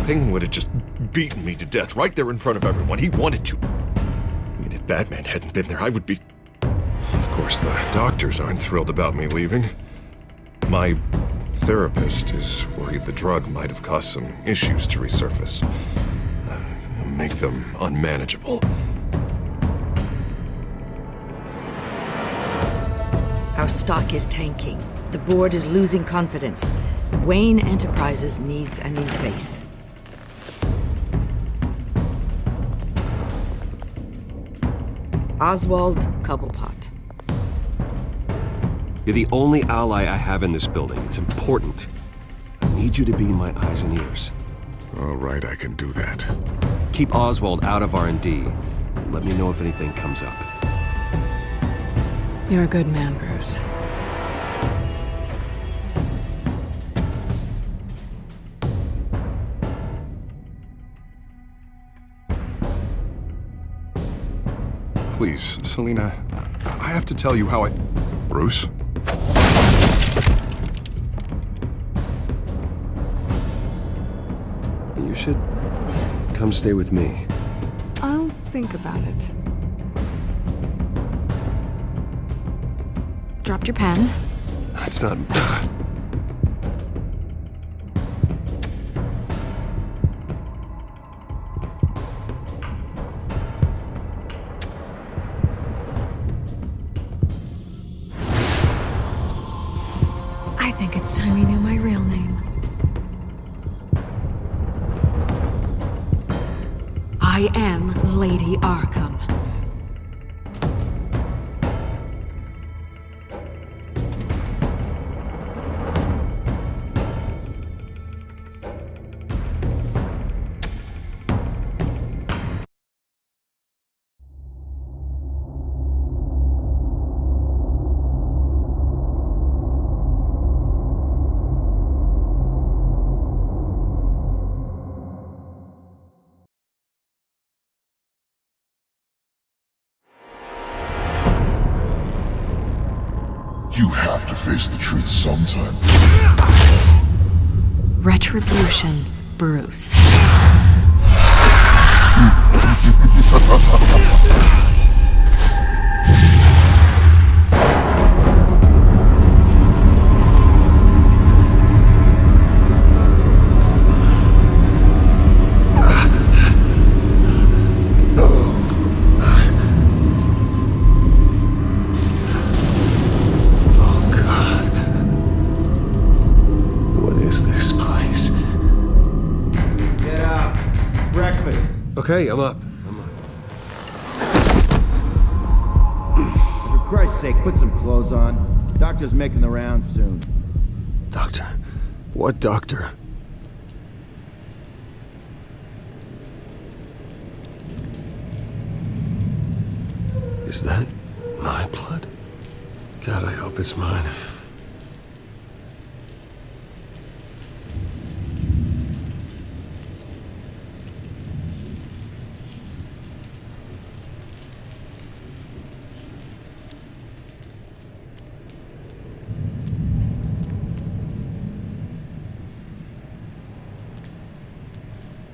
Penguin would have just beaten me to death right there in front of everyone. He wanted to. I mean, if Batman hadn't been there, I would be... Of course, the doctors aren't thrilled about me leaving. My therapist is worried the drug might have caused some issues to resurface. Make them unmanageable. Our stock is tanking. The board is losing confidence. Wayne Enterprises needs a new face. Oswald Cobblepot. You're the only ally I have in this building. It's important. I need you to be my eyes and ears. All right, I can do that. Keep Oswald out of R&D. And let me know if anything comes up. You're a good man, Bruce. Please, Selina, I have to tell you how I... Bruce? You should come stay with me. I'll think about it. Dropped your pen. That's not... I think it's time you knew my real name. I am Lady Arkham. You have to face the truth sometime. Retribution, Bruce. Okay, I'm up. For Christ's sake, put some clothes on. Doctor's making the rounds soon. Doctor? What doctor? Is that my blood? God, I hope it's mine.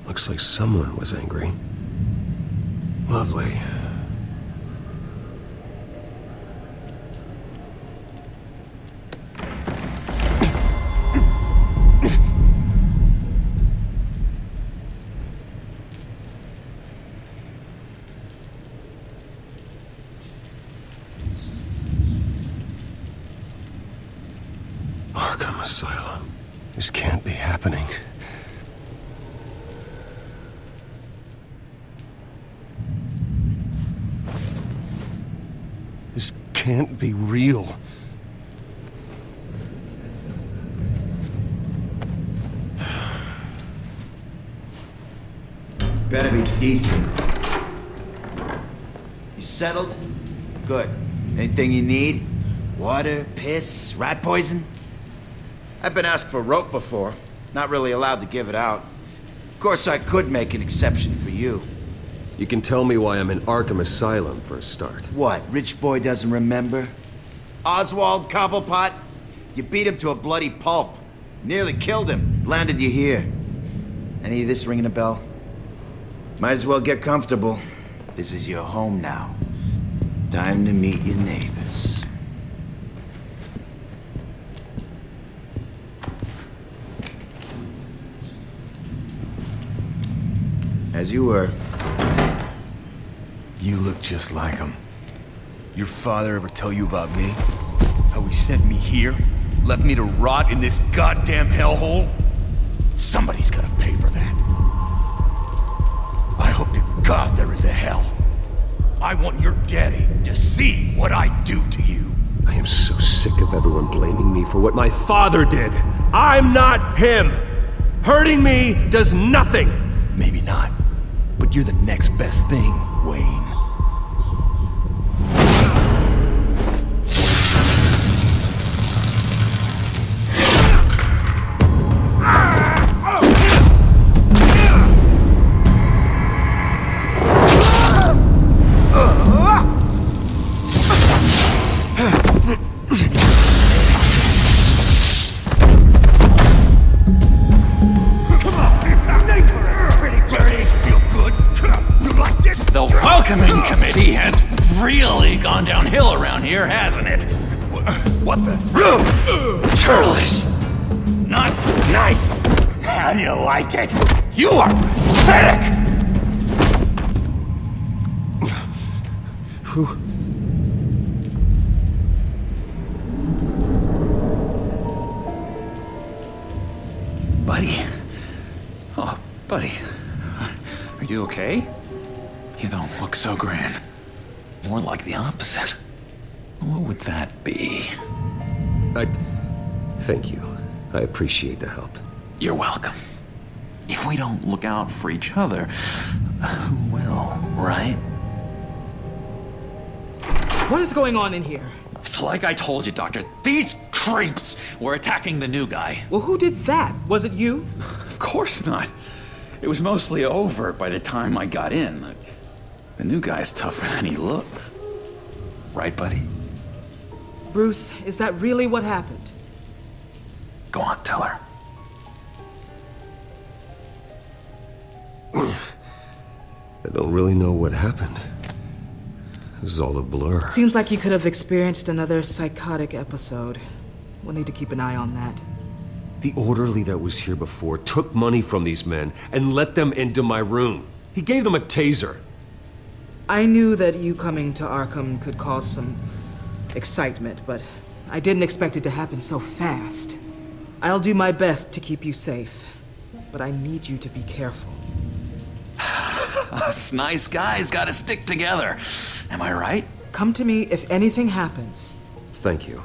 Looks like someone was angry. Lovely. Arkham Asylum. This can't be happening. This can't be real. Better be decent. You settled? Good. Anything you need? Water, piss, rat poison? I've been asked for rope before. Not really allowed to give it out. Of course, I could make an exception for you. You can tell me why I'm in Arkham Asylum for a start. What, rich boy doesn't remember? Oswald Cobblepot? You beat him to a bloody pulp. Nearly killed him. Landed you here. Any of this ringing a bell? Might as well get comfortable. This is your home now. Time to meet your neighbors. As you were. You look just like him. Your father ever tell you about me? How he sent me here? Left me to rot in this goddamn hellhole? Somebody's gotta pay for that. I hope to God there is a hell. I want your daddy to see what I do to you. I am so sick of everyone blaming me for what my father did. I'm not him. Hurting me does nothing. Maybe not, but you're the next best thing, Wayne. The welcoming committee has really gone downhill around here, hasn't it? What the? Churlish. Not nice. How do you like it? You are pathetic! Buddy. Oh, buddy. Are you okay? You don't look so grand. More like the opposite. What would that be? Thank you. I appreciate the help. You're welcome. If we don't look out for each other, who will, right? What is going on in here? It's like I told you, Doctor. These creeps were attacking the new guy. Well, who did that? Was it you? Of course not. It was mostly over by the time I got in. The new guy's tougher than he looks. Right, buddy? Bruce, is that really what happened? Go on, tell her. I don't really know what happened. It was all a blur. Seems like you could have experienced another psychotic episode. We'll need to keep an eye on that. The orderly that was here before took money from these men and let them into my room. He gave them a taser. I knew that you coming to Arkham could cause some excitement, but I didn't expect it to happen so fast. I'll do my best to keep you safe, but I need you to be careful. Us nice guys gotta stick together. Am I right? Come to me if anything happens. Thank you.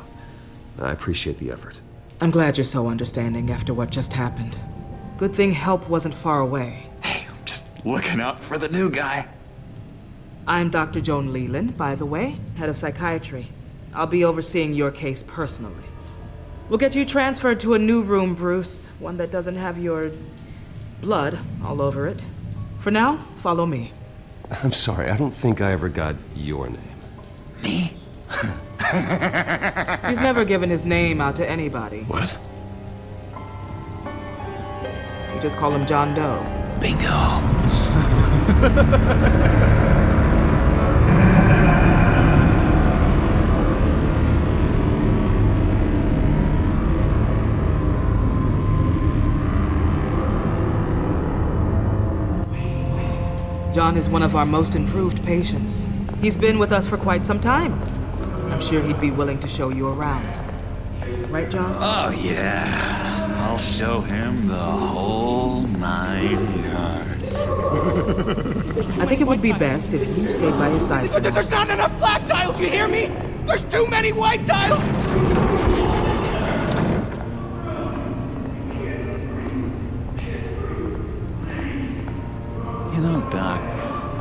I appreciate the effort. I'm glad you're so understanding after what just happened. Good thing help wasn't far away. Hey, I'm just looking out for the new guy. I'm Dr. Joan Leland, by the way, head of psychiatry. I'll be overseeing your case personally. We'll get you transferred to a new room, Bruce. One that doesn't have your blood all over it. For now, follow me. I'm sorry, I don't think I ever got your name. Me? He's never given his name out to anybody. What? We just call him John Doe. Bingo. John is one of our most improved patients. He's been with us for quite some time. I'm sure he'd be willing to show you around. Right, John? Oh, yeah. I'll show him the whole 9 yards. I think it would be best if you stayed by his side for now. There's not enough black tiles, you hear me? There's too many white tiles! You know, Doc,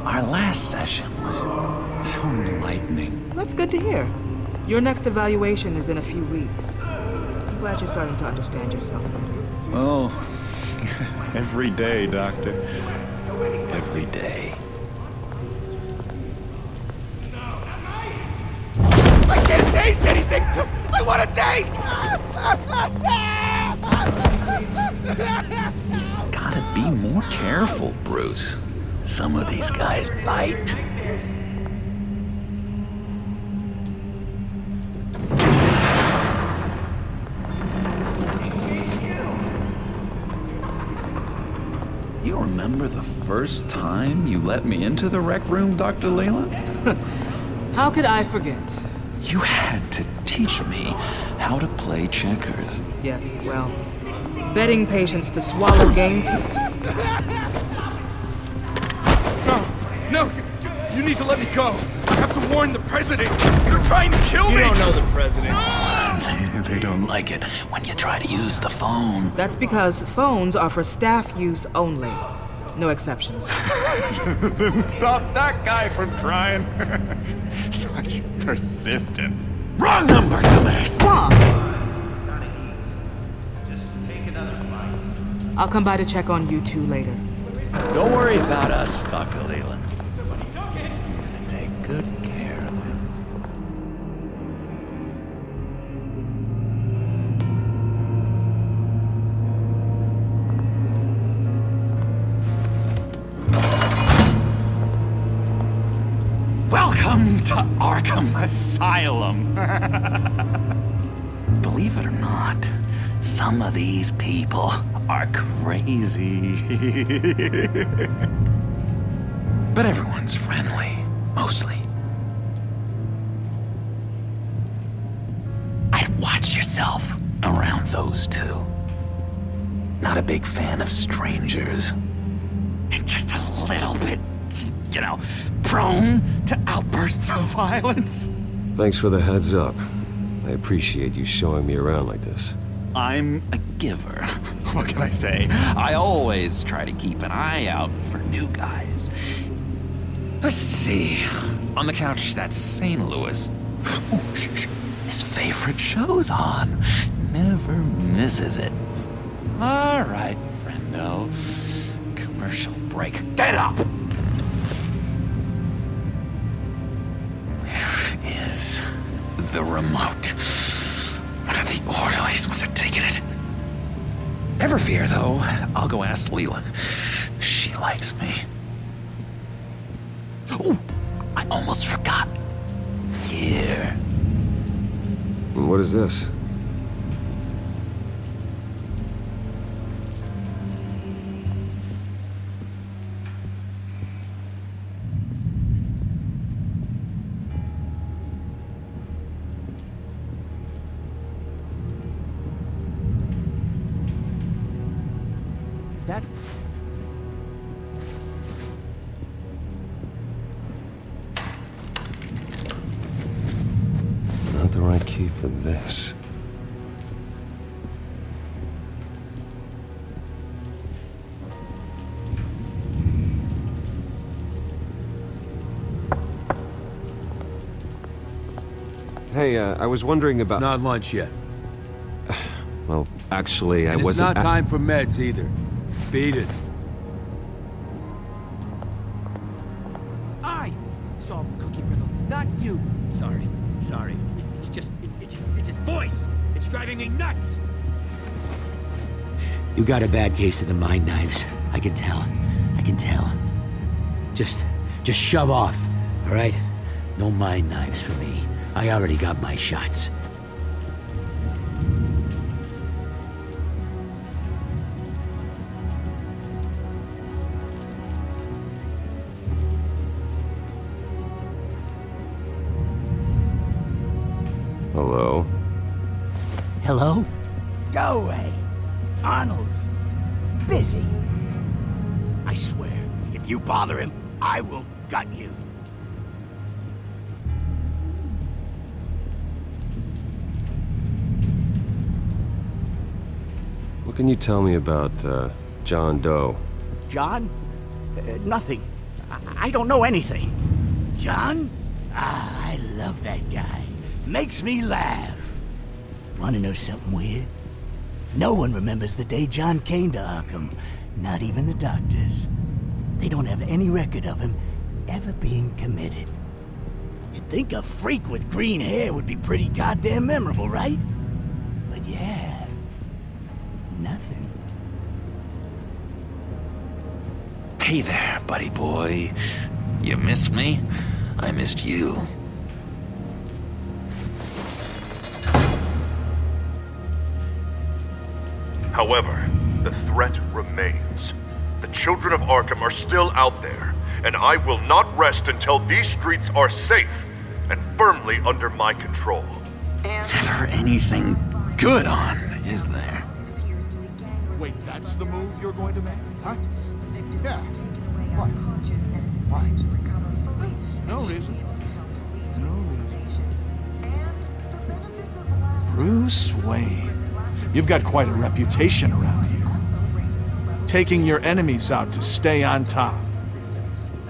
our last session was so enlightening. That's good to hear. Your next evaluation is in a few weeks. I'm glad you're starting to understand yourself better. Oh, every day, Doctor. Every day. I can't taste anything! I want to taste! Gotta be more careful, Bruce. Some of these guys bite. You remember the first time you let me into the rec room, Dr. Leland? How could I forget? You had to teach me how to play checkers. Yes, well, betting patients to swallow game... No, you need to let me go. I have to warn the president. You're trying to kill me. You don't know the president. They don't like it when you try to use the phone. That's because phones are for staff use only. No exceptions. Stop that guy from trying. Such persistence. Wrong number, dumbass. Stop! I'll come by to check on you two later. Don't worry about us, Dr. Leland. I'm gonna take good care of him. Welcome to Arkham Asylum. Believe it or not, some of these people are crazy. But everyone's friendly, mostly. I'd watch yourself around those two. Not a big fan of strangers. Just a little bit, you know, prone to outbursts of violence. Thanks for the heads up. I appreciate you showing me around like this. I'm a giver. What can I say? I always try to keep an eye out for new guys. Let's see. On the couch, that's St. Louis. Ooh, shh. His favorite show's on. Never misses it. All right, friendo. Commercial break. Get up! Where is the remote? One of the orderlies must have taken it. Never fear, though. I'll go ask Leland. She likes me. Ooh, I almost forgot. Here. What is this? That's... Not the right key for this. Hey, I was wondering about... It's not lunch yet. Well, actually, I And it's wasn't... not time for meds either. Beat it. I solved the cookie riddle, not you. Sorry. It's his voice. It's driving me nuts. You got a bad case of the mind knives. I can tell. Just shove off, all right? No mind knives for me. I already got my shots. Hello? Hello? Go away. Arnold's busy. I swear, if you bother him, I will gut you. What can you tell me about, John Doe? John? Nothing. I don't know anything. John? Ah, I love that guy. Makes me laugh. Wanna know something weird? No one remembers the day John came to Arkham. Not even the doctors. They don't have any record of him ever being committed. You'd think a freak with green hair would be pretty goddamn memorable, right? But yeah, nothing. Hey there, buddy boy. You missed me? I missed you. However, the threat remains. The children of Arkham are still out there, and I will not rest until these streets are safe and firmly under my control. Never anything good on, is there? Wait, that's the move you're going to make? Huh? Yeah. What? Why? No reason. No reason. Bruce Wayne. You've got quite a reputation around here. Taking your enemies out to stay on top.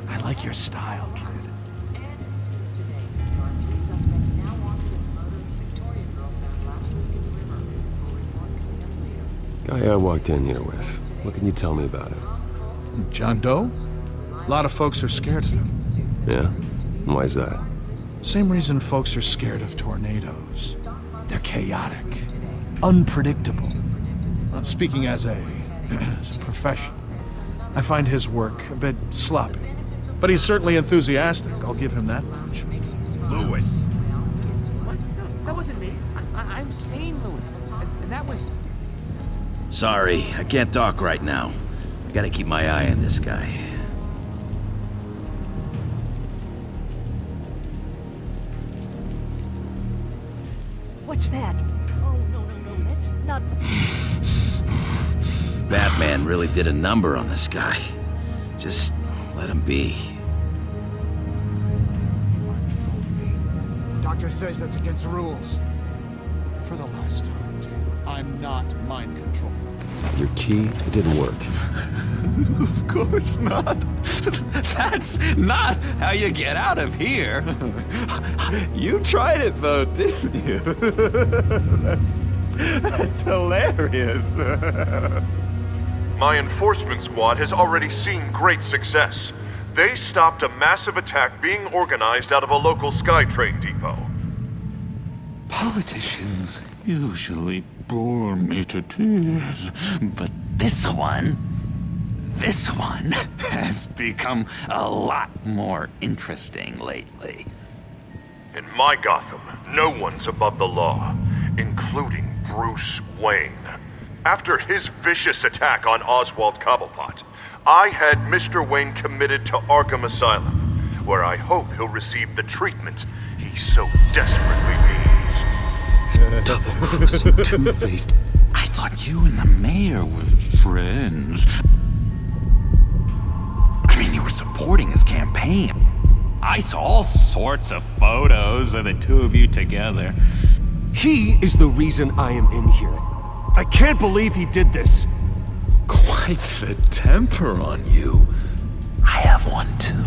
I like your style, kid. Guy I walked in here with. What can you tell me about him? John Doe? A lot of folks are scared of him. Yeah? Why is that? Same reason folks are scared of tornadoes. They're chaotic, unpredictable. Speaking as a professional, I find his work a bit sloppy. But he's certainly enthusiastic, I'll give him that much. Lewis. What? No, that wasn't me. I'm sane, Lewis. And that was... Sorry, I can't talk right now. I gotta keep my eye on this guy. What's that? Oh, no, that's not... Batman really did a number on this guy. Just let him be. Doctor says that's against the rules. For the last time, Taylor, I'm not mind controlled. Your key, it didn't work. Of course not. That's not how you get out of here. You tried it though, didn't you? That's hilarious. My enforcement squad has already seen great success. They stopped a massive attack being organized out of a local SkyTrain depot. Politicians usually bore me to tears, but this one has become a lot more interesting lately. In my Gotham, no one's above the law, including Bruce Wayne. After his vicious attack on Oswald Cobblepot, I had Mr. Wayne committed to Arkham Asylum, where I hope he'll receive the treatment he so desperately needs. Double-crossing, two-faced... I thought you and the mayor were friends. I mean, you were supporting his campaign. I saw all sorts of photos of the two of you together. He is the reason I am in here. I can't believe he did this. Quite the temper on you. I have one too.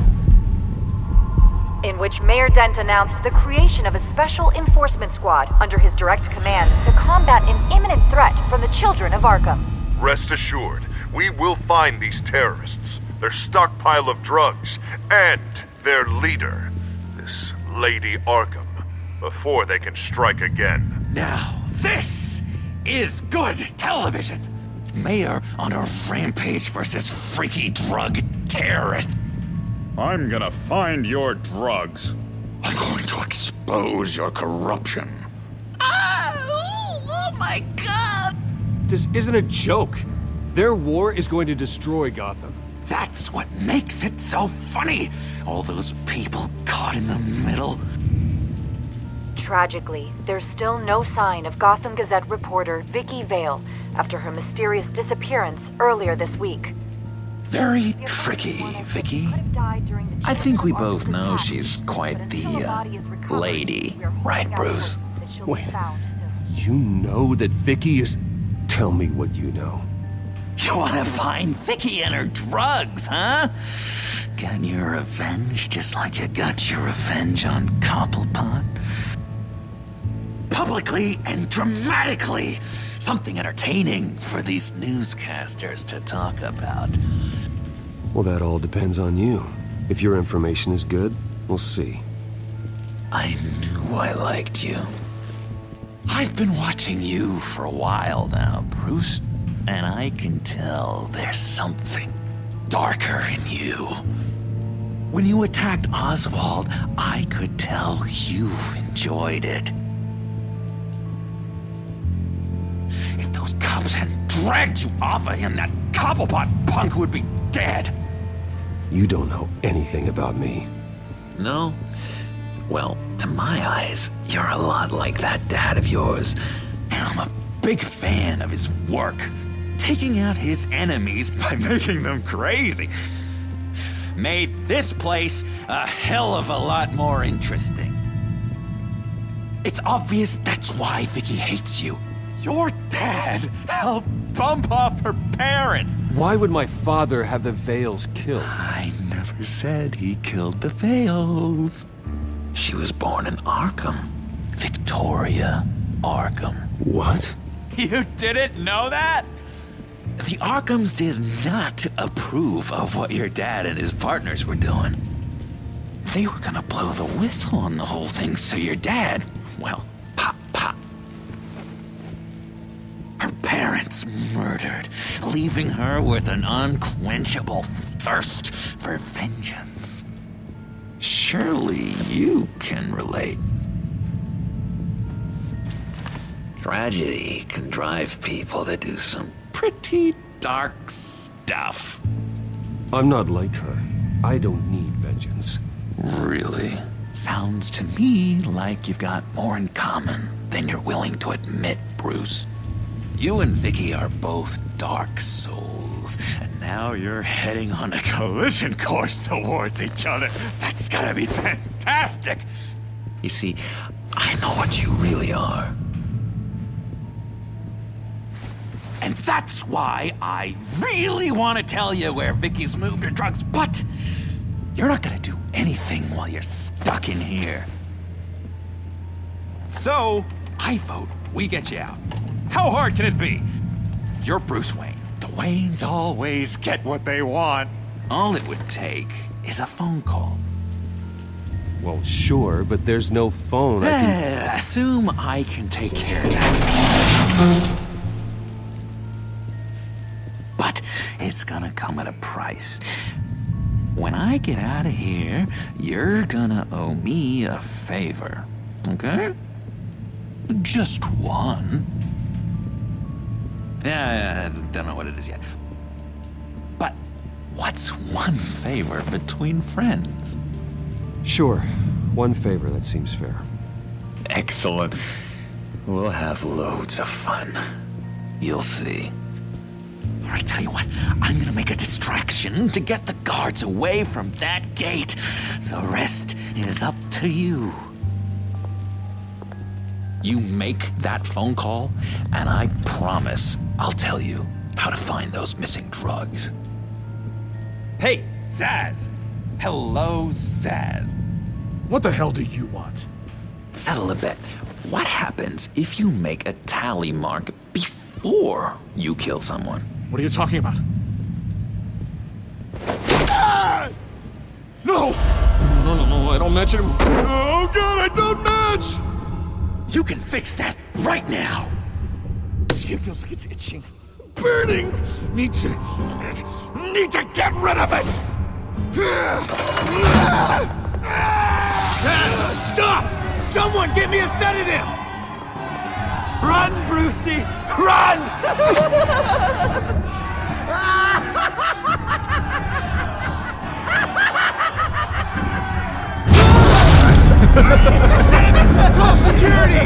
In which Mayor Dent announced the creation of a special enforcement squad under his direct command to combat an imminent threat from the children of Arkham. Rest assured, we will find these terrorists, their stockpile of drugs, and their leader, this Lady Arkham, before they can strike again. Now, this is good television. Mayor on a rampage versus freaky drug terrorist. I'm gonna find your drugs. I'm going to expose your corruption. Oh my God! This isn't a joke. Their war is going to destroy Gotham. That's what makes it so funny. All those people caught in the middle. Tragically, there's still no sign of Gotham Gazette reporter Vicky Vale after her mysterious disappearance earlier this week. Very tricky, Vicky. I think we both know she's quite the lady, right, Bruce? Wait, you know that Vicky is... Tell me what you know. You want to find Vicky and her drugs, huh? Get your revenge just like you got your revenge on Cobblepot? Publicly and dramatically! Something entertaining for these newscasters to talk about. Well, that all depends on you. If your information is good, we'll see. I knew I liked you. I've been watching you for a while now, Bruce. and I can tell there's something darker in you. When you attacked Oswald, I could tell you enjoyed it. If those cops hadn't dragged you off of him, that Cobblepot punk would be dead. You don't know anything about me. No? Well, to my eyes, you're a lot like that dad of yours. And I'm a big fan of his work. Taking out his enemies by making them crazy made this place a hell of a lot more interesting. It's obvious that's why Vicky hates you. Your dad helped bump off her parents. Why would my father have the Vales killed? I never said he killed the Vales. She was born in Arkham. Victoria Arkham. What? You didn't know that? The Arkhams did not approve of what your dad and his partners were doing. They were gonna blow the whistle on the whole thing, so your dad, well, pop. Her parents murdered, leaving her with an unquenchable thirst for vengeance. Surely you can relate. Tragedy can drive people to do some pretty dark stuff. I'm not like her. I don't need vengeance. Really? Sounds to me like you've got more in common than you're willing to admit, Bruce. You and Vicky are both dark souls, and now you're heading on a collision course towards each other. That's gotta be fantastic! You see, I know what you really are. And that's why I really want to tell you where Vicky's moved her drugs, but you're not gonna do anything while you're stuck in here. So, I vote we get you out. How hard can it be? You're Bruce Wayne. The Waynes always get what they want. All it would take is a phone call. Well, sure, but there's no phone. Assume I can take care of that. But it's gonna come at a price. When I get out of here, you're gonna owe me a favor, okay? Just one. Yeah, I don't know what it is yet. But what's one favor between friends? Sure. One favor, that seems fair. Excellent. We'll have loads of fun. You'll see. All right, tell you what, I'm gonna make a distraction to get the guards away from that gate. The rest is up to you. You make that phone call, and I promise I'll tell you how to find those missing drugs. Hey, Zsasz! Hello, Zsasz. What the hell do you want? Settle a bet. What happens if you make a tally mark before you kill someone? What are you talking about? Ah! No! No, I don't match it. Oh god, I don't match! You can fix that right now! Skin feels like it's itching. Burning! Need to get rid of it! Stop! Someone get me a sedative! Run, Brucey! Run! Call security!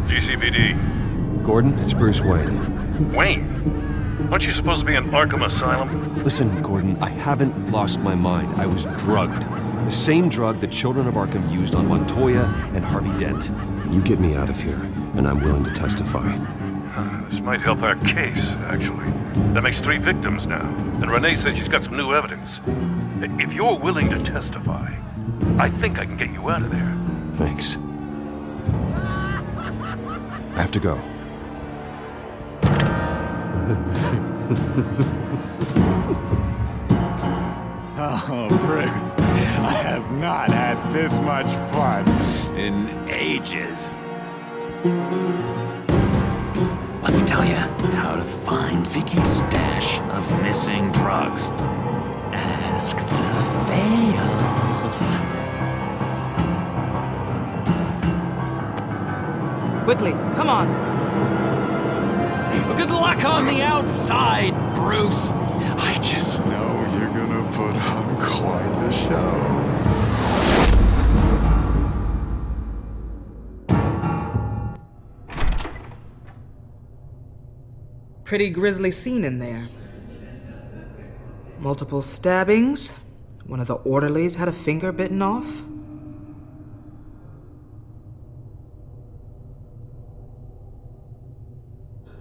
GCPD. Gordon, it's Bruce Wayne. Wayne? Aren't you supposed to be in Arkham Asylum? Listen, Gordon, I haven't lost my mind. I was drugged. The same drug the children of Arkham used on Montoya and Harvey Dent. You get me out of here, and I'm willing to testify. This might help our case, actually. That makes 3 victims now, and Renee says she's got some new evidence. If you're willing to testify, I think I can get you out of there. Thanks. I have to go. Oh, Bruce, I have not had this much fun in ages. Let me tell you how to find Vicky's stash of missing drugs. Ask the Fails. Quickly, come on. Good luck on the outside, Bruce. I just know you're gonna put on quite the show. Pretty grisly scene in there. Multiple stabbings. One of the orderlies had a finger bitten off.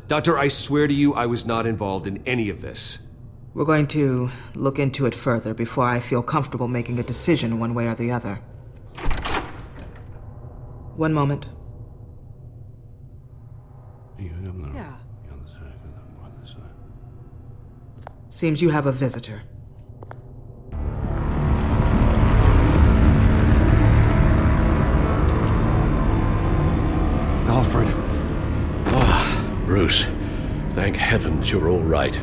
Doctor, I swear to you I was not involved in any of this. We're going to look into it further before I feel comfortable making a decision one way or the other. One moment. Yeah. Seems you have a visitor. Alfred. Bruce, thank heavens you're all right.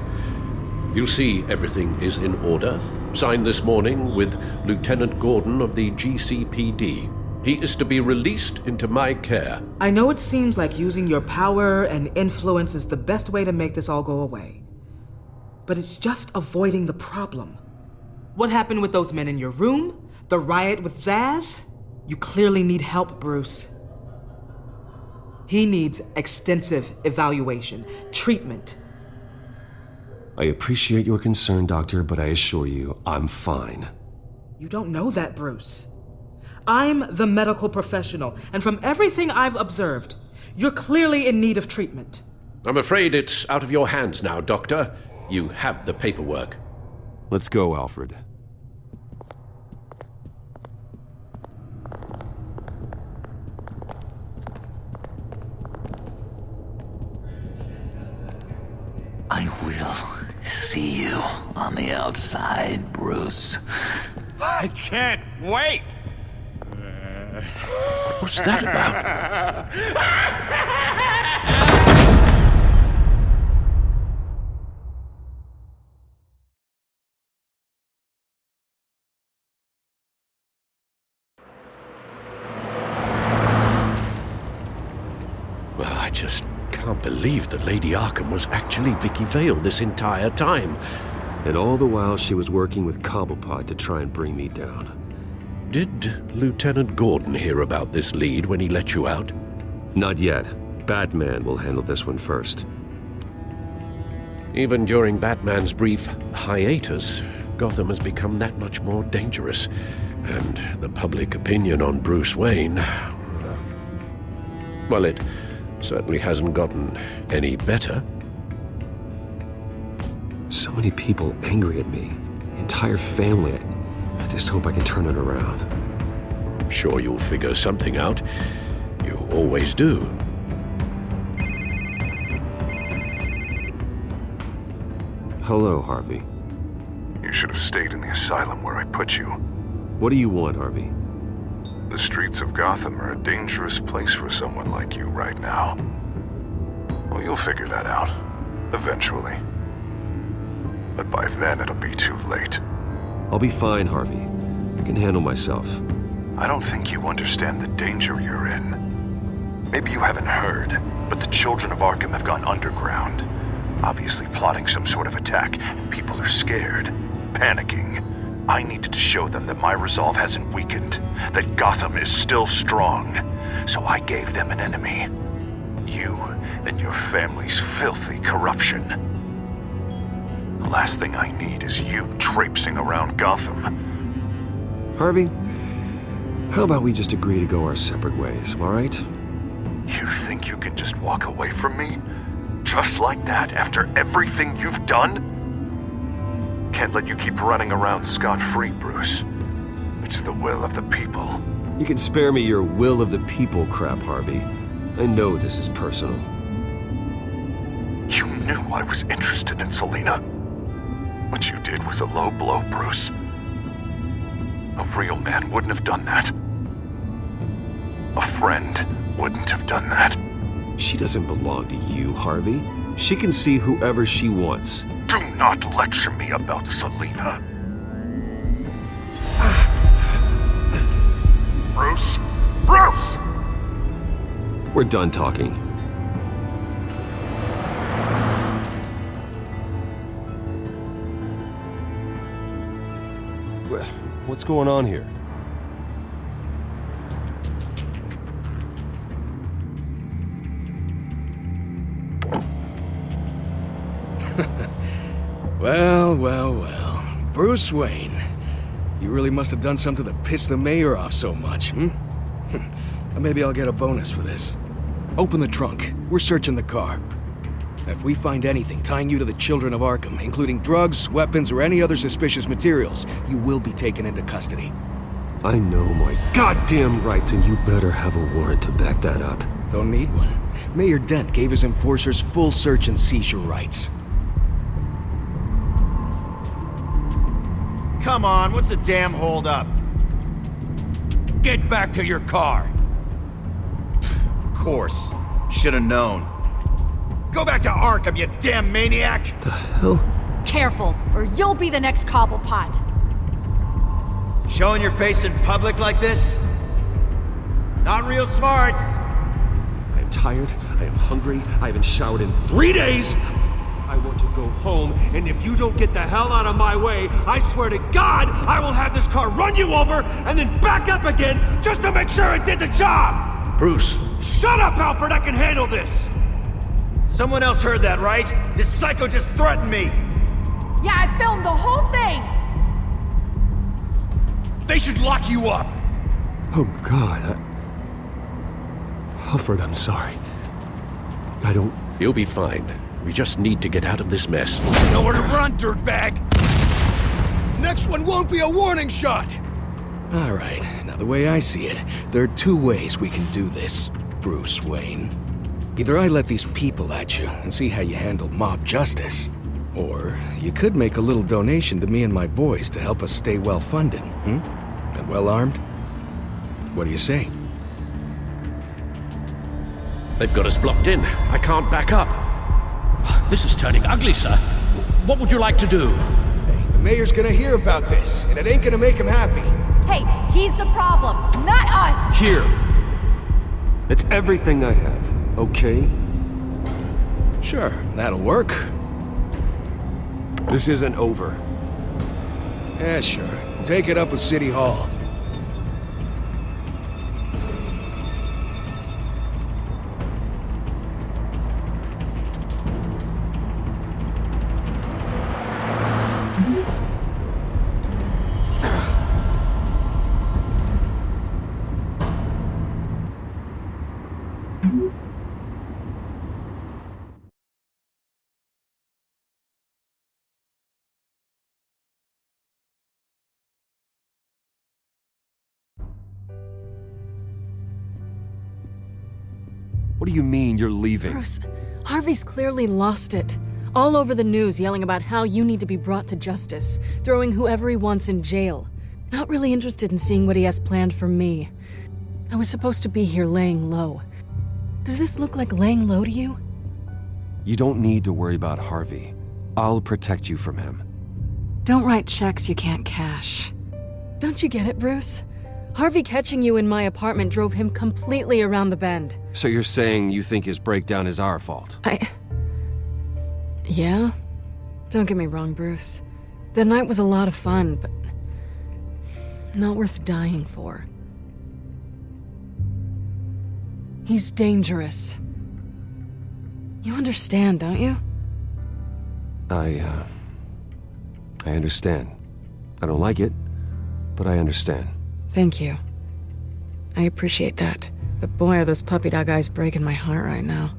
You'll see everything is in order. Signed this morning with Lieutenant Gordon of the GCPD. He is to be released into my care. I know it seems like using your power and influence is the best way to make this all go away. But it's just avoiding the problem. What happened with those men in your room? The riot with Zsasz? You clearly need help, Bruce. He needs extensive evaluation, treatment. I appreciate your concern, Doctor, but I assure you, I'm fine. You don't know that, Bruce. I'm the medical professional, and from everything I've observed, you're clearly in need of treatment. I'm afraid it's out of your hands now, Doctor. You have the paperwork. Let's go, Alfred. I will see you on the outside, Bruce. I can't wait! What was that about? Well, I just can't believe that Lady Arkham was actually Vicky Vale this entire time. And all the while she was working with Cobblepot to try and bring me down. Did Lieutenant Gordon hear about this lead when he let you out? Not yet. Batman will handle this one first. Even during Batman's brief hiatus, Gotham has become that much more dangerous. And the public opinion on Bruce Wayne... well, it certainly hasn't gotten any better. So many people angry at me. The entire family. I just hope I can turn it around. I'm sure you'll figure something out. You always do. Hello, Harvey. You should have stayed in the asylum where I put you. What do you want, Harvey? The streets of Gotham are a dangerous place for someone like you right now. Well, you'll figure that out. Eventually. But by then it'll be too late. I'll be fine, Harvey. I can handle myself. I don't think you understand the danger you're in. Maybe you haven't heard, but the children of Arkham have gone underground. Obviously plotting some sort of attack, and people are scared, panicking. I needed to show them that my resolve hasn't weakened, that Gotham is still strong. So I gave them an enemy. You and your family's filthy corruption. The last thing I need is you traipsing around Gotham. Harvey, how about we just agree to go our separate ways, all right? You think you can just walk away from me? Just like that, after everything you've done? Can't let you keep running around scot-free, Bruce. It's the will of the people. You can spare me your will of the people crap, Harvey. I know this is personal. You knew I was interested in Selina. What you did was a low blow, Bruce. A real man wouldn't have done that. A friend wouldn't have done that. She doesn't belong to you, Harvey. She can see whoever she wants. Do not lecture me about Selina. Bruce? Bruce! We're done talking. What's going on here? Well. Bruce Wayne. You really must have done something to piss the mayor off so much, Maybe I'll get a bonus for this. Open the trunk. We're searching the car. If we find anything tying you to the Children of Arkham, including drugs, weapons, or any other suspicious materials, you will be taken into custody. I know my goddamn rights, and you better have a warrant to back that up. Don't need one. Mayor Dent gave his enforcers full search and seizure rights. Come on, what's the damn holdup? Get back to your car. Of course. Should've known. Go back to Arkham, you damn maniac! The hell? Careful, or you'll be the next Cobblepot. Showing your face in public like this? Not real smart. I am tired, I am hungry, I haven't showered in 3 days! I want to go home, and if you don't get the hell out of my way, I swear to God, I will have this car run you over, and then back up again, just to make sure it did the job! Bruce! Shut up, Alfred, I can handle this! Someone else heard that, right? This psycho just threatened me! Yeah, I filmed the whole thing! They should lock you up! Oh, God, Alfred, I'm sorry. I don't... You'll be fine. We just need to get out of this mess. Nowhere to run, dirtbag! Next one won't be a warning shot! Alright, now the way I see it, there are 2 ways we can do this, Bruce Wayne. Either I let these people at you and see how you handle mob justice, or you could make a little donation to me and my boys to help us stay well-funded, and well-armed? What do you say? They've got us blocked in. I can't back up. This is turning ugly, sir. What would you like to do? Hey, the mayor's gonna hear about this, and it ain't gonna make him happy. Hey, he's the problem, not us! Here! It's everything I have, okay? Sure, that'll work. This isn't over. Yeah, sure. Take it up with City Hall. What do you mean you're leaving? Bruce, Harvey's clearly lost it. All over the news yelling about how you need to be brought to justice, throwing whoever he wants in jail. Not really interested in seeing what he has planned for me. I was supposed to be here laying low. Does this look like laying low to you? You don't need to worry about Harvey. I'll protect you from him. Don't write checks you can't cash. Don't you get it, Bruce? Harvey catching you in my apartment drove him completely around the bend. So you're saying you think his breakdown is our fault? Yeah? Don't get me wrong, Bruce. The night was a lot of fun, but not worth dying for. He's dangerous. You understand, don't you? I understand. I don't like it, but I understand. Thank you. I appreciate that. But boy, are those puppy dog eyes breaking my heart right now.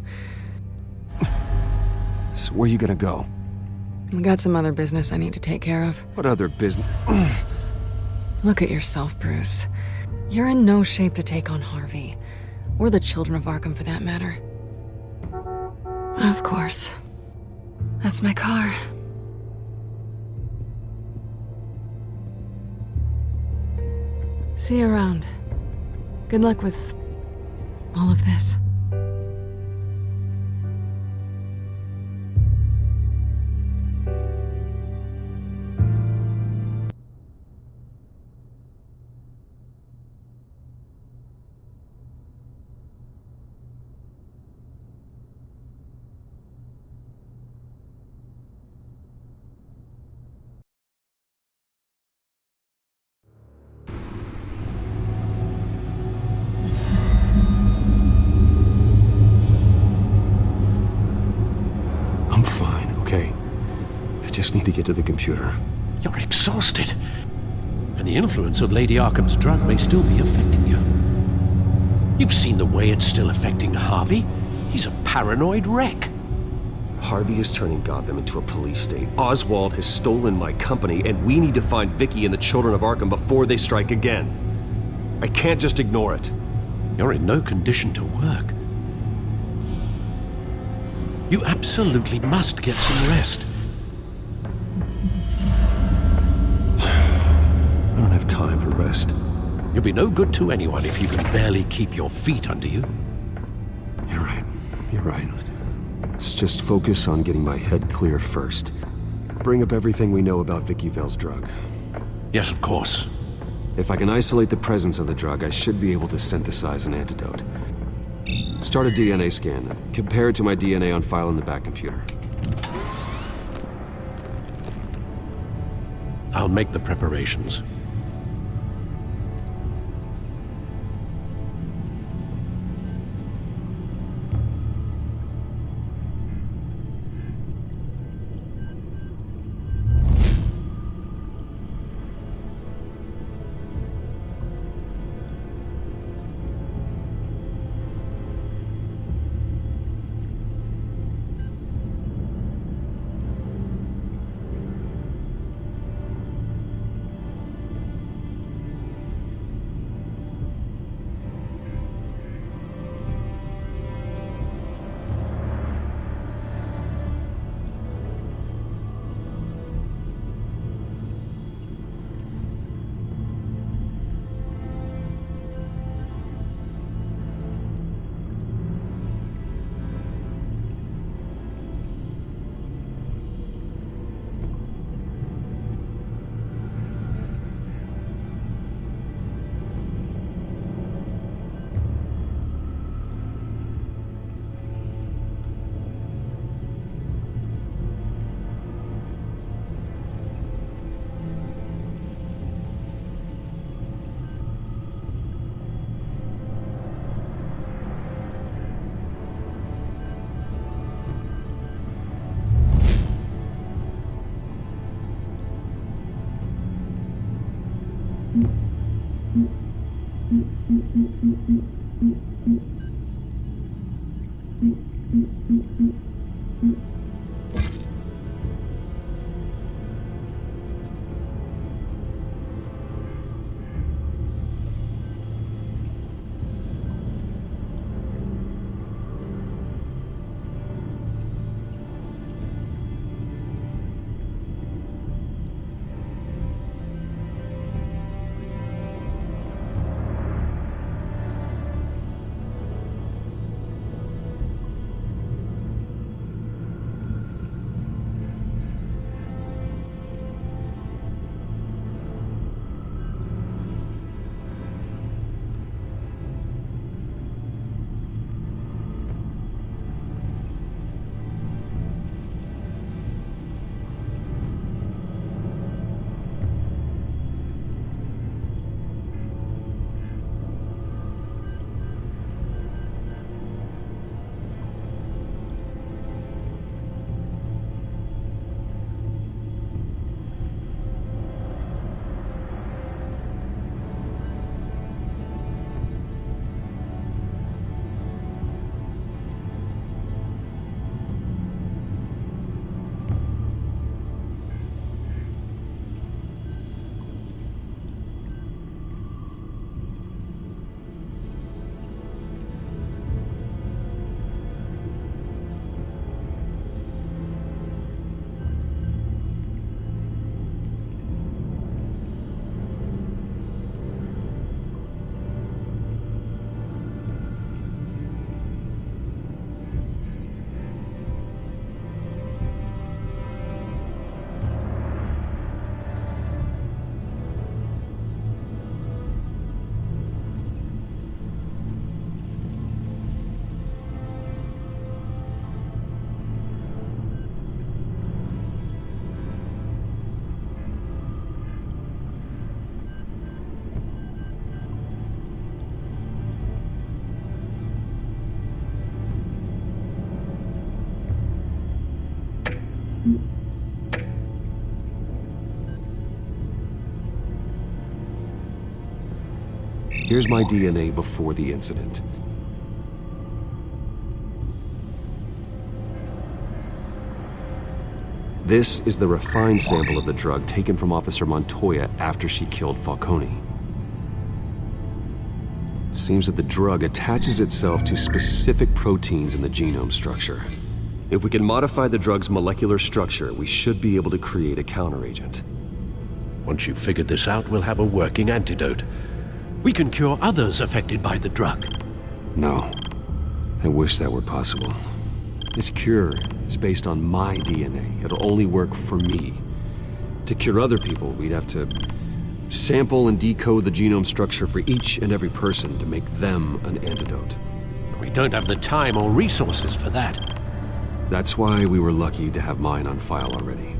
So where are you gonna go? I got some other business I need to take care of. What other business? Look at yourself, Bruce. You're in no shape to take on Harvey. Or the Children of Arkham, for that matter. Of course. That's my car. See you around. Good luck with all of this. I'm fine, okay? I just need to get to the computer. You're exhausted. And the influence of Lady Arkham's drug may still be affecting you. You've seen the way it's still affecting Harvey. He's a paranoid wreck. Harvey is turning Gotham into a police state. Oswald has stolen my company, and we need to find Vicky and the children of Arkham before they strike again. I can't just ignore it. You're in no condition to work. You absolutely must get some rest. I don't have time for rest. You'll be no good to anyone if you can barely keep your feet under you. You're right. You're right. Let's just focus on getting my head clear first. Bring up everything we know about Vicky Vale's drug. Yes, of course. If I can isolate the presence of the drug, I should be able to synthesize an antidote. Start a DNA scan. Compare it to my DNA on file in the back computer. I'll make the preparations. Here's my DNA before the incident. This is the refined sample of the drug taken from Officer Montoya after she killed Falcone. It seems that the drug attaches itself to specific proteins in the genome structure. If we can modify the drug's molecular structure, we should be able to create a counteragent. Once you've figured this out, we'll have a working antidote. We can cure others affected by the drug. No. I wish that were possible. This cure is based on my DNA. It'll only work for me. To cure other people, we'd have to sample and decode the genome structure for each and every person to make them an antidote. We don't have the time or resources for that. That's why we were lucky to have mine on file already.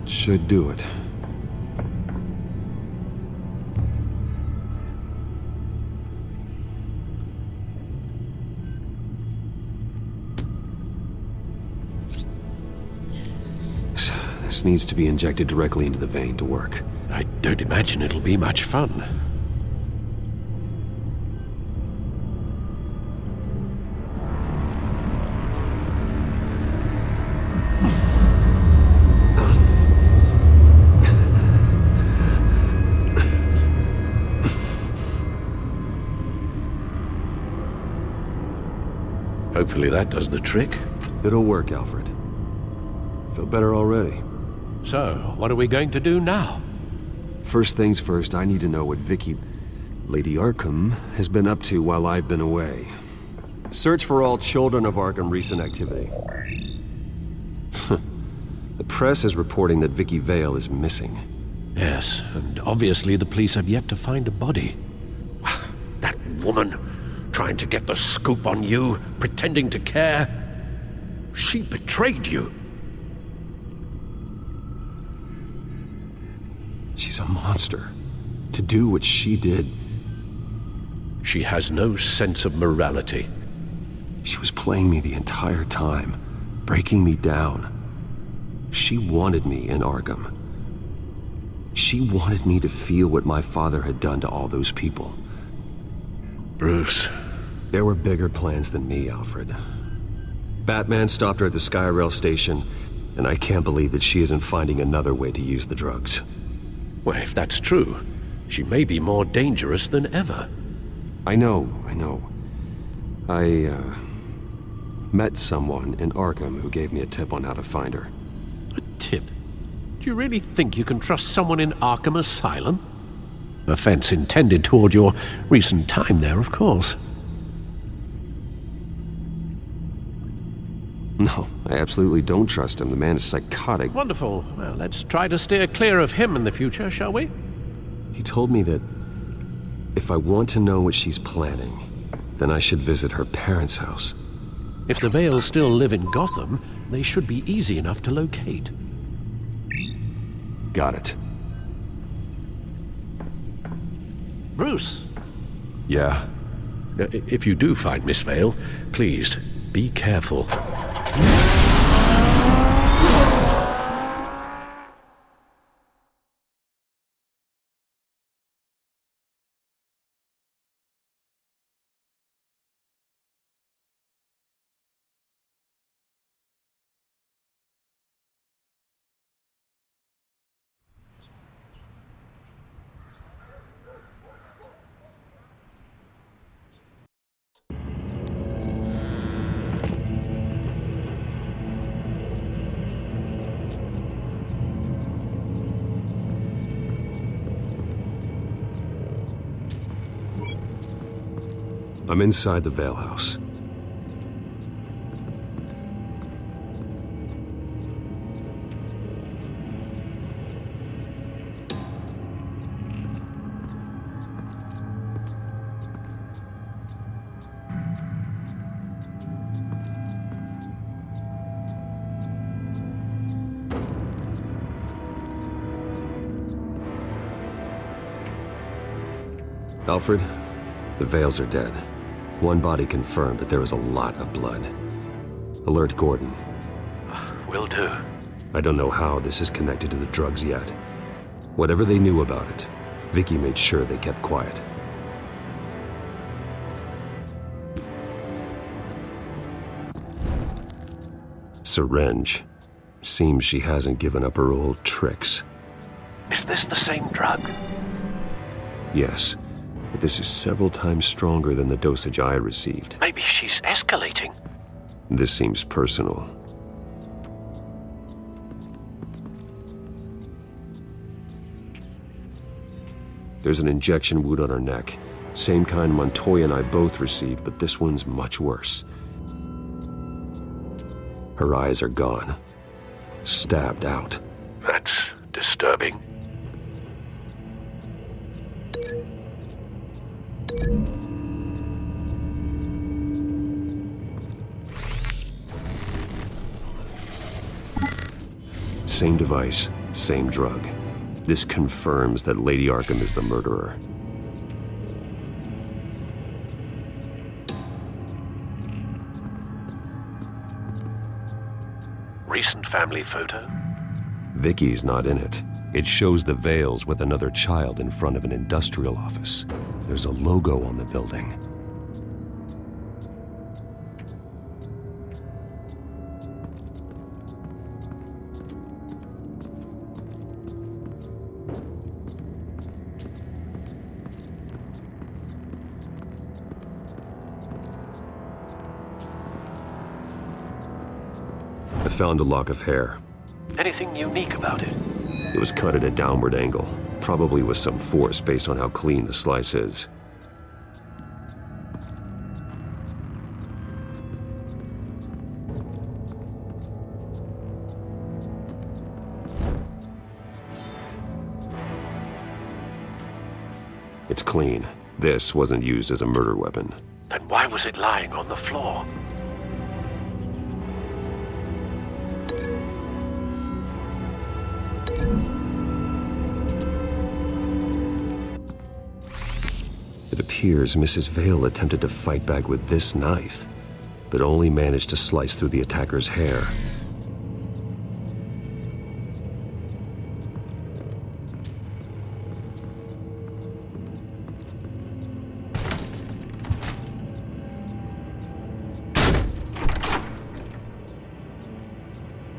Should do it. This needs to be injected directly into the vein to work. I don't imagine it'll be much fun. Hopefully that does the trick. It'll work, Alfred. Feel better already. So, what are we going to do now? First things first, I need to know what Vicky, Lady Arkham, has been up to while I've been away. Search for all Children of Arkham recent activity. The press is reporting that Vicky Vale is missing. Yes, and obviously the police have yet to find a body. That woman, trying to get the scoop on you, pretending to care. She betrayed you. She's a monster. To do what she did. She has no sense of morality. She was playing me the entire time, breaking me down. She wanted me in Arkham. She wanted me to feel what my father had done to all those people. Bruce. There were bigger plans than me, Alfred. Batman stopped her at the Skyrail station, and I can't believe that she isn't finding another way to use the drugs. Well, if that's true, she may be more dangerous than ever. I know. I met someone in Arkham who gave me a tip on how to find her. A tip? Do you really think you can trust someone in Arkham Asylum? Offense intended toward your recent time there, of course. No, I absolutely don't trust him. The man is psychotic. Wonderful. Well, let's try to steer clear of him in the future, shall we? He told me that if I want to know what she's planning, then I should visit her parents' house. If the Vales still live in Gotham, they should be easy enough to locate. Got it. Bruce. Yeah? If you do find Miss Vale, please, be careful. I'm inside the Vale House. Alfred, the Vales are dead. One body confirmed, but there was a lot of blood. Alert Gordon. Will do. I don't know how this is connected to the drugs yet. Whatever they knew about it, Vicky made sure they kept quiet. Syringe. Seems she hasn't given up her old tricks. Is this the same drug? Yes, but this is several times stronger than the dosage I received. Maybe she's escalating. This seems personal. There's an injection wound on her neck. Same kind Montoya and I both received, but this one's much worse. Her eyes are gone. Stabbed out. That's disturbing. Same device, same drug. This confirms that Lady Arkham is the murderer. Recent family photo? Vicky's not in it. It shows the Vales with another child in front of an industrial office. There's a logo on the building. I found a lock of hair. Anything unique about it? It was cut at a downward angle, probably with some force based on how clean the slice is. It's clean. This wasn't used as a murder weapon. Then why was it lying on the floor? It appears Mrs. Vale attempted to fight back with this knife, but only managed to slice through the attacker's hair.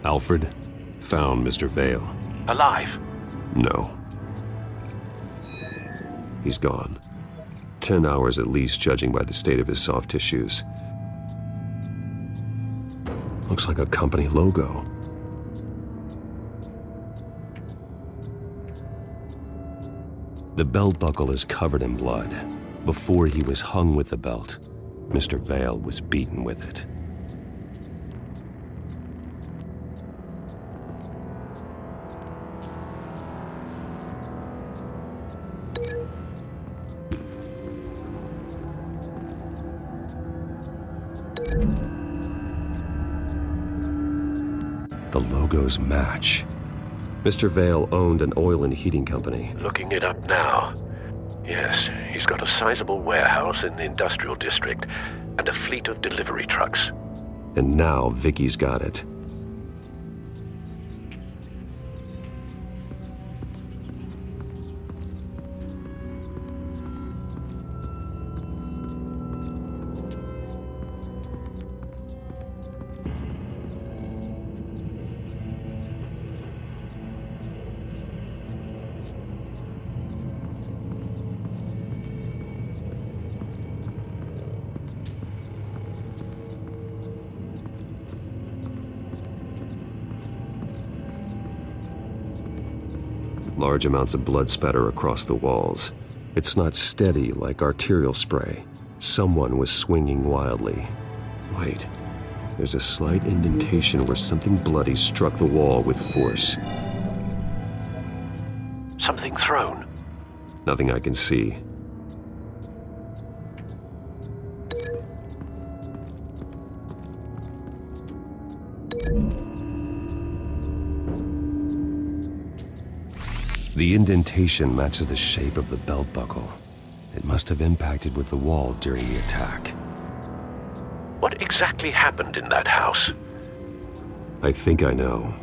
Alfred found Mr. Vale. Alive? No. He's gone. 10 hours at least, judging by the state of his soft tissues. Looks like a company logo. The belt buckle is covered in blood. Before he was hung with the belt, Mr. Vale was beaten with it. The logos match. Mr. Vale owned an oil and heating company. Looking it up now. Yes, he's got a sizable warehouse in the industrial district and a fleet of delivery trucks. And now Vicky's got it. Large amounts of blood spatter across the walls. It's not steady like arterial spray. Someone was swinging wildly. Wait, there's a slight indentation where something bloody struck the wall with force. Something thrown. Nothing I can see. The indentation matches the shape of the belt buckle. It must have impacted with the wall during the attack. What exactly happened in that house? I think I know.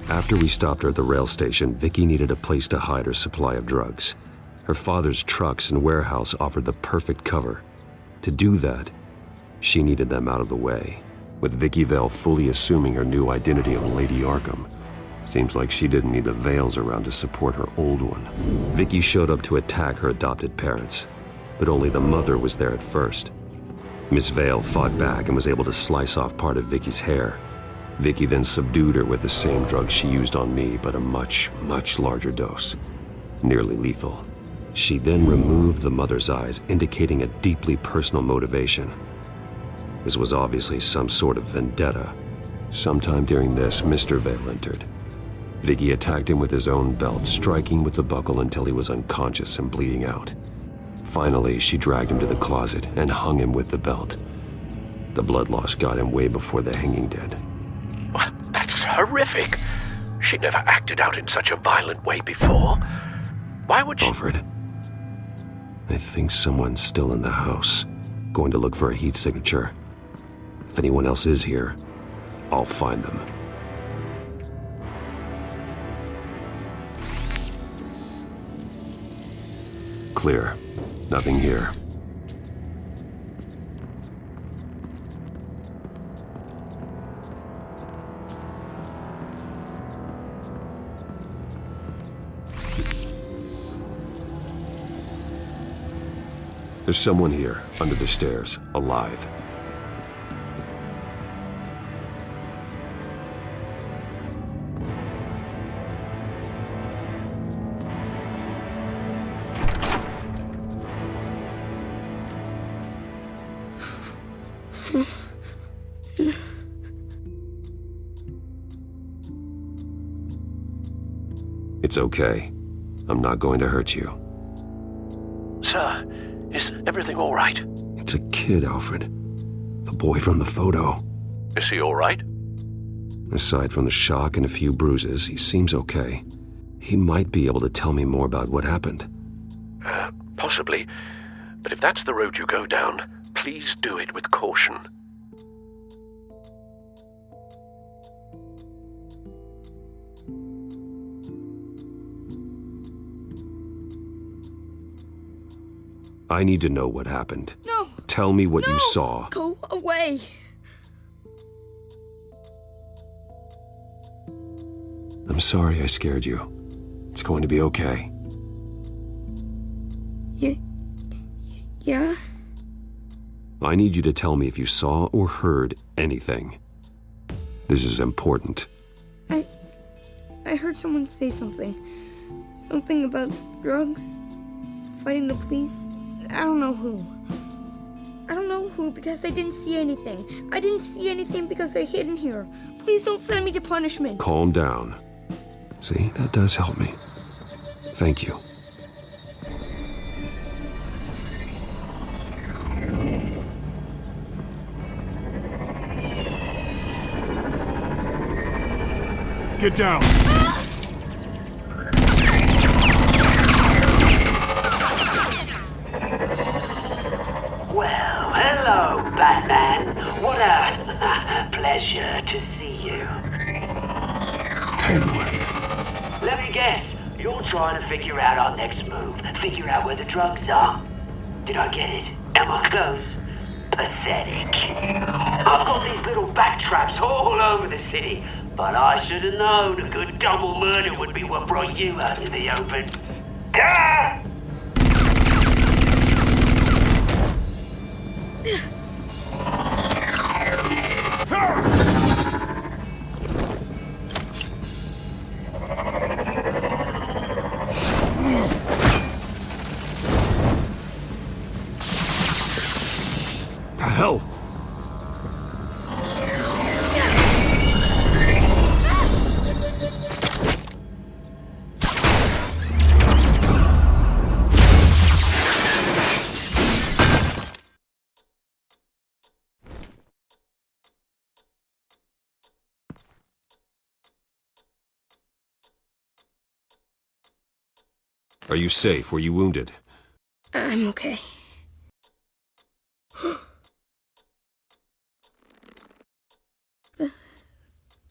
After we stopped her at the rail station, Vicky needed a place to hide her supply of drugs. Her father's trucks and warehouse offered the perfect cover. To do that, she needed them out of the way. With Vicky Vale fully assuming her new identity of Lady Arkham, seems like she didn't need the veils around to support her old one. Vicky showed up to attack her adopted parents, but only the mother was there at first. Miss Vale fought back and was able to slice off part of Vicky's hair. Vicky then subdued her with the same drug she used on me, but a much, much larger dose. Nearly lethal. She then removed the mother's eyes, indicating a deeply personal motivation. This was obviously some sort of vendetta. Sometime during this, Mr. Vale entered. Vicky attacked him with his own belt, striking with the buckle until he was unconscious and bleeding out. Finally, she dragged him to the closet and hung him with the belt. The blood loss got him way before the hanging did. That's horrific. She never acted out in such a violent way before. Why would she... Alfred, I think someone's still in the house. Going to look for a heat signature. If anyone else is here, I'll find them. Clear. Nothing here. There's someone here, under the stairs, alive. It's okay. I'm not going to hurt you. Sir, is everything all right? It's a kid, Alfred. The boy from the photo. Is he all right? Aside from the shock and a few bruises, he seems okay. He might be able to tell me more about what happened. Possibly. But if that's the road you go down, please do it with caution. I need to know what happened. No! Tell me what you saw. Go away! I'm sorry I scared you. It's going to be okay. Yeah? I need you to tell me if you saw or heard anything. This is important. I heard someone say something. Something about drugs, fighting the police. I don't know who. I don't know who because I didn't see anything. I didn't see anything because I hid in here. Please don't send me to punishment. Calm down. See, that does help me. Thank you. Get down! Well, hello, Batman. What a pleasure to see you. Let me guess, you're trying to figure out our next move. Figure out where the drugs are. Did I get it? Am I close? Pathetic. I've got these little bat traps all over the city, but I should have known a good double murder would be what brought you out in the open. Ah! Are you safe? Were you wounded? I'm okay.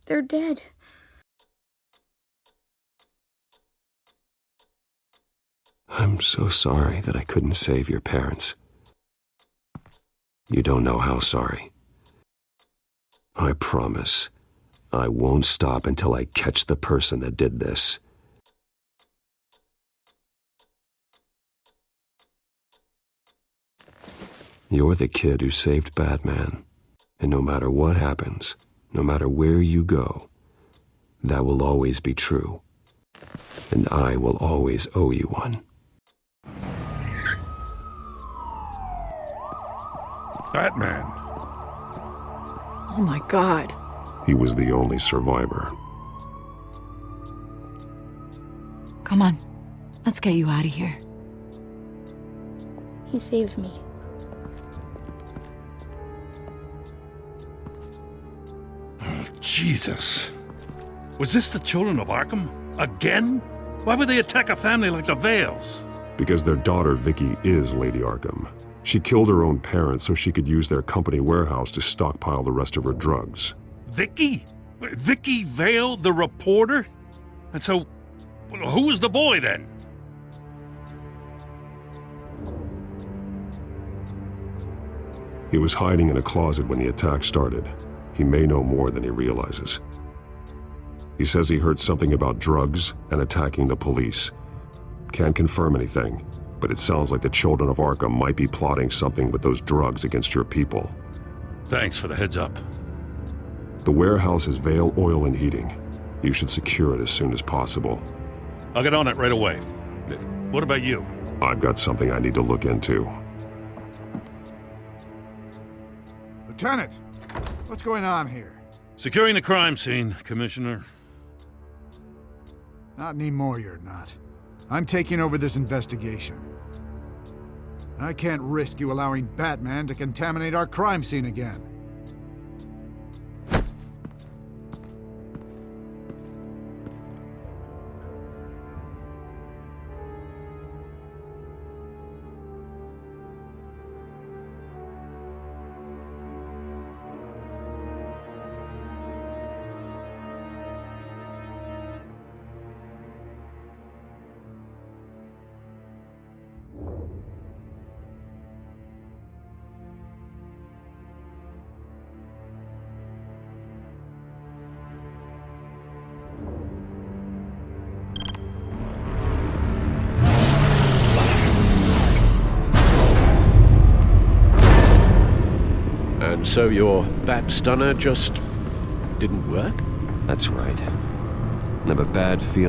They're dead. I'm so sorry that I couldn't save your parents. You don't know how sorry. I promise, I won't stop until I catch the person that did this. You're the kid who saved Batman, and no matter what happens, no matter where you go, that will always be true, and I will always owe you one. Batman. Oh my God. He was the only survivor. Come on. Let's get you out of here. He saved me. Oh, Jesus. Was this the children of Arkham? Again? Why would they attack a family like the Vales? Because their daughter, Vicky, is Lady Arkham. She killed her own parents so she could use their company warehouse to stockpile the rest of her drugs. Vicky? Vicky Vale, the reporter? And so, who was the boy then? He was hiding in a closet when the attack started. He may know more than he realizes. He says he heard something about drugs and attacking the police. Can't confirm anything, but it sounds like the children of Arkham might be plotting something with those drugs against your people. Thanks for the heads up. The warehouse is Vale Oil and Heating. You should secure it as soon as possible. I'll get on it right away. What about you? I've got something I need to look into. Lieutenant, what's going on here? Securing the crime scene, Commissioner. Not anymore, you're not. I'm taking over this investigation. I can't risk you allowing Batman to contaminate our crime scene again. And so your bat stunner just didn't work? That's right. I have a bad feeling.